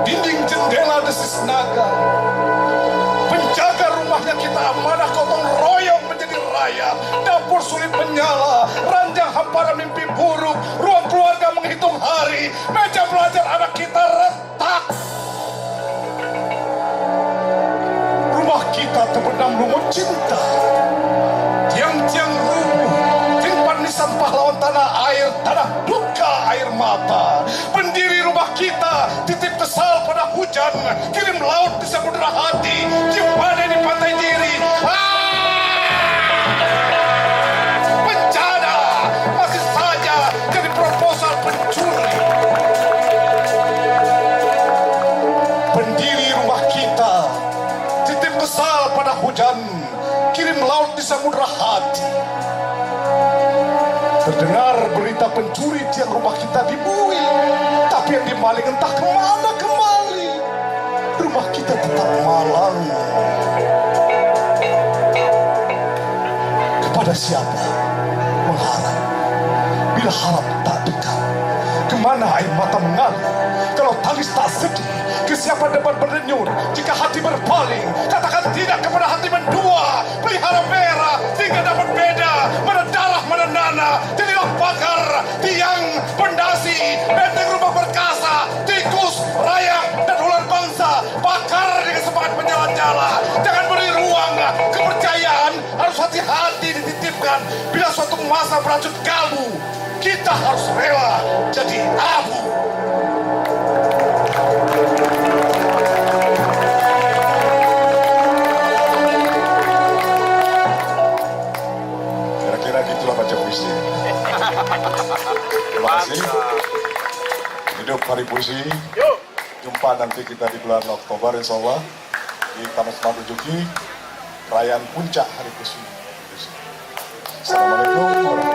Dinding jendela desis naga, penjaga rumahnya kita amanah gotong royong menjadi raya. Dapur sulit menyala, ranjang hamparan mimpi buruk, ruang keluarga menghitung hari, meja belajar anak kita retak. Rumah kita terbenam lumut cinta, tiang-tiang rubuh, timpan nisan pahlawan tanah air, tanah duka air mata. Pendiri rumah kita titip kesal pada hujan, kirim laut di samudera hati, gimana di pantai diri. Bencana masih saja jadi proposal pencuri. Pendiri rumah kita titip kesal pada hujan, kirim laut di samudera hati. Terdengar berita pencuri tiang rumah kita dibui, tapi yang dimaling entah kemana kembali. Rumah kita tetap malang. Kepada siapa mengharap bila harap tak dekat? Kemana air mata mengalir kalau tangis tak sedih? Ke siapa dapat berdenyut jika hati berpaling? Katakan tidak kepada hati mendua. Pelihara merah sehingga dapat beda mana darah mana nana. Jadilah pakar tiang pondasi benteng rumah perkasa, tikus rayak dan ular bangsa. Pakar dengan semangat menyala-nyala. Jangan beri ruang kepercayaan, harus hati-hati dititipkan. Bila suatu masa berlanjut kalbu, kita harus rela jadi abu. Kira-kira gitulah baca puisi. Terima kasih. Hidup hari puisi. Jumpa nanti kita di bulan Oktober insya Allah di Taman Semangat Juki, perayaan puncak hari puisi. Assalamualaikum warahmatullahi wabarakatuh.